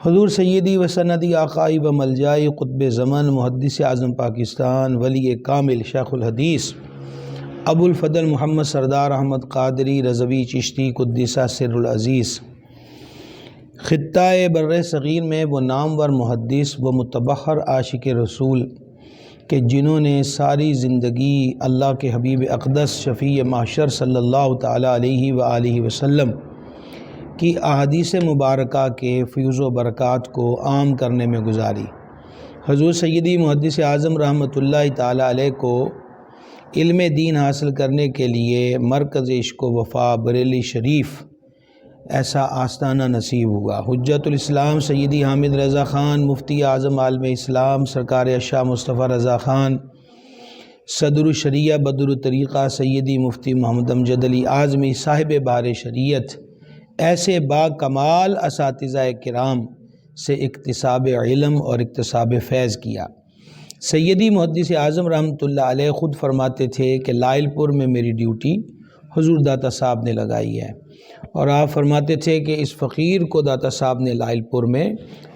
حضور سیدی و سندی آقائی و ملجائی قطب زمان محدث اعظم پاکستان ولی کامل شیخ الحدیث ابو الفضل محمد سردار احمد قادری رضوی چشتی قدسہ سر العزیز خطہ بر صغیر میں وہ نامور محدث و متبحر عاشق رسول کہ جنہوں نے ساری زندگی اللہ کے حبیب اقدس شفیع محشر صلی اللہ تعالیٰ علیہ وآلہ وسلم کی احادیث مبارکہ کے فیض و برکات کو عام کرنے میں گزاری۔ حضور سیدی محدث اعظم رحمۃ اللہ تعالیٰ علیہ کو علم دین حاصل کرنے کے لیے مرکز عشق و وفا بریلی شریف ایسا آستانہ نصیب ہوا۔ حجت الاسلام سیدی حامد رضا خان مفتی اعظم عالم اسلام سرکار شاہ مصطفیٰ رضا خان صدر الشریعہ بدر الطریقہ سیدی مفتی محمد امجد علی اعظمی صاحب بار شریعت ایسے با کمال اساتذہ کرام سے اکتساب علم اور اکتساب فیض کیا۔ سیدی محدث اعظم رحمۃ اللہ علیہ خود فرماتے تھے کہ لائل پور میں میری ڈیوٹی حضور داتا صاحب نے لگائی ہے، اور آپ فرماتے تھے کہ اس فقیر کو داتا صاحب نے لائل پور میں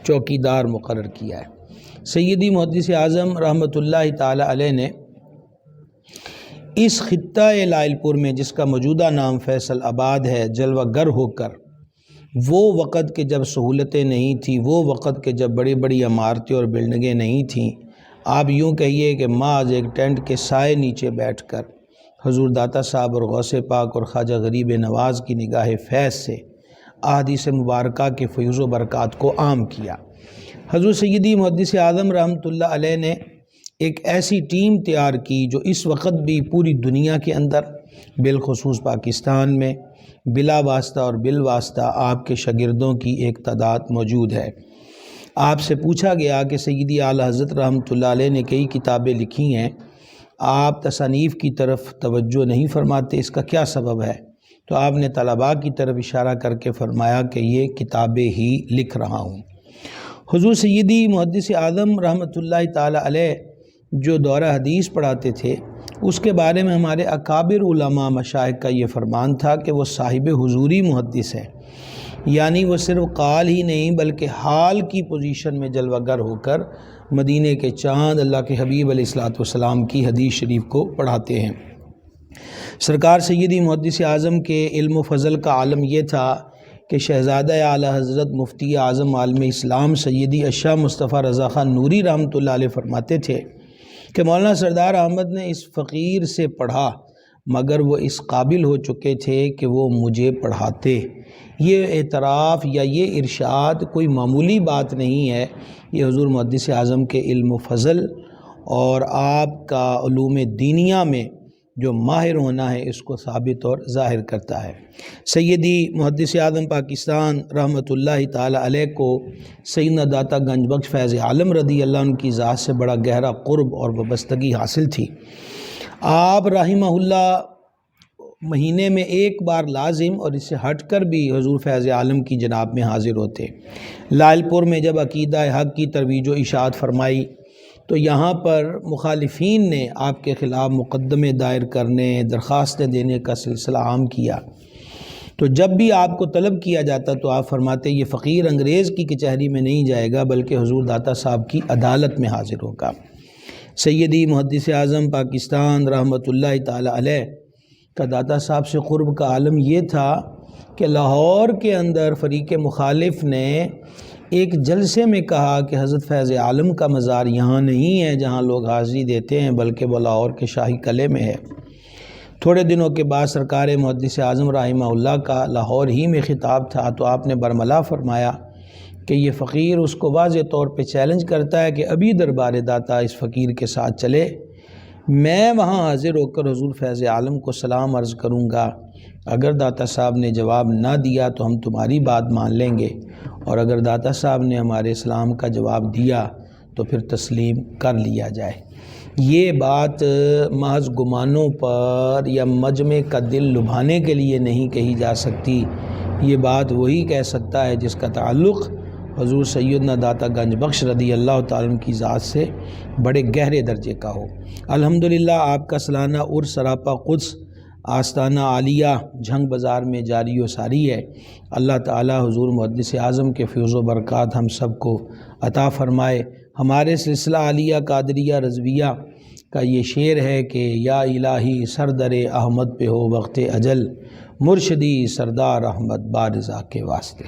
چوکیدار مقرر کیا ہے۔ سیدی محدث اعظم رحمۃ اللہ تعالی علیہ نے اس خطہ لائل پور میں، جس کا موجودہ نام فیصل آباد ہے، جلوہ گر ہو کر وہ وقت کے جب سہولتیں نہیں تھیں، وہ وقت کے جب بڑی بڑی عمارتیں اور بلڈنگیں نہیں تھیں، آپ یوں کہیے کہ محض ایک ٹینٹ کے سائے نیچے بیٹھ کر حضور داتا صاحب اور غوث پاک اور خواجہ غریب نواز کی نگاہ فیض سے احادیث مبارکہ کے فیض و برکات کو عام کیا۔ حضور سیدی محدث اعظم رحمۃ اللہ علیہ نے ایک ایسی ٹیم تیار کی جو اس وقت بھی پوری دنیا کے اندر بالخصوص پاکستان میں بلا واسطہ اور بالواسطہ آپ کے شاگردوں کی ایک تعداد موجود ہے۔ آپ سے پوچھا گیا کہ سیدی اعلیٰ حضرت رحمۃ اللہ علیہ نے کئی کتابیں لکھی ہیں، آپ تصانیف کی طرف توجہ نہیں فرماتے، اس کا کیا سبب ہے؟ تو آپ نے طلباء کی طرف اشارہ کر کے فرمایا کہ یہ کتابیں ہی لکھ رہا ہوں۔ حضور سیدی محدث اعظم رحمۃ اللہ تعالی علیہ جو دورہ حدیث پڑھاتے تھے، اس کے بارے میں ہمارے اکابر علماء مشائخ کا یہ فرمان تھا کہ وہ صاحب حضوری محدث ہے، یعنی وہ صرف قال ہی نہیں بلکہ حال کی پوزیشن میں جلوہ گر ہو کر مدینے کے چاند اللہ کے حبیب علیہ الصلوۃ والسلام کی حدیث شریف کو پڑھاتے ہیں۔ سرکار سیدی محدث اعظم کے علم و فضل کا عالم یہ تھا کہ شہزادہ اعلیٰ حضرت مفتی اعظم عالم اسلام سیدی شاہ مصطفیٰ رضا خان نوری رحمۃ اللہ علیہ فرماتے تھے کہ مولانا سردار احمد نے اس فقیر سے پڑھا مگر وہ اس قابل ہو چکے تھے کہ وہ مجھے پڑھاتے۔ یہ اعتراف یا یہ ارشاد کوئی معمولی بات نہیں ہے، یہ حضور محدث اعظم کے علم و فضل اور آپ کا علوم دینیہ میں جو ماہر ہونا ہے اس کو ثابت اور ظاہر کرتا ہے۔ سیدی محدث اعظم پاکستان رحمۃ اللہ تعالی علیہ کو سیدنا داتا گنج بخش فیض عالم رضی اللہ عنہ کی ذات سے بڑا گہرا قرب اور وابستگی حاصل تھی۔ آپ رحمہ اللہ مہینے میں ایک بار لازم اور اس سے ہٹ کر بھی حضور فیض عالم کی جناب میں حاضر ہوتے۔ لائل پور میں جب عقیدہ حق کی ترویج و اشاعت فرمائی تو یہاں پر مخالفین نے آپ کے خلاف مقدمے دائر کرنے، درخواستیں دینے کا سلسلہ عام کیا۔ تو جب بھی آپ کو طلب کیا جاتا تو آپ فرماتے یہ فقیر انگریز کی کچہری میں نہیں جائے گا بلکہ حضور داتا صاحب کی عدالت میں حاضر ہوگا۔ سیدی محدث اعظم پاکستان رحمۃ اللہ تعالی علیہ کا داتا صاحب سے قرب کا عالم یہ تھا کہ لاہور کے اندر فریق مخالف نے ایک جلسے میں کہا کہ حضرت فیض عالم کا مزار یہاں نہیں ہے جہاں لوگ حاضری دیتے ہیں بلکہ وہ لاہور کے شاہی قلعے میں ہے۔ تھوڑے دنوں کے بعد سرکار محدث اعظم رحمہ اللہ کا لاہور ہی میں خطاب تھا تو آپ نے برملا فرمایا کہ یہ فقیر اس کو واضح طور پہ چیلنج کرتا ہے کہ ابھی دربار داتا اس فقیر کے ساتھ چلے، میں وہاں حاضر ہو کر حضور فیض عالم کو سلام عرض کروں گا، اگر داتا صاحب نے جواب نہ دیا تو ہم تمہاری بات مان لیں گے، اور اگر داتا صاحب نے ہمارے اسلام کا جواب دیا تو پھر تسلیم کر لیا جائے۔ یہ بات محض گمانوں پر یا مجمع کا دل لبھانے کے لیے نہیں کہی جا سکتی، یہ بات وہی کہہ سکتا ہے جس کا تعلق حضور سیدنا داتا گنج بخش رضی اللہ تعالیٰ عنہ کی ذات سے بڑے گہرے درجے کا ہو۔ الحمدللہ آپ کا سالانہ عرس سراپا قدس آستانہ عالیہ جھنگ بازار میں جاری و ساری ہے۔ اللہ تعالی حضور محدث اعظم کے فیض و برکات ہم سب کو عطا فرمائے۔ ہمارے سلسلہ عالیہ قادریہ رضویہ کا یہ شعر ہے کہ یا الہی سردر احمد پہ ہو وقت اجل، مرشدی سردار احمد بارضا کے واسطے۔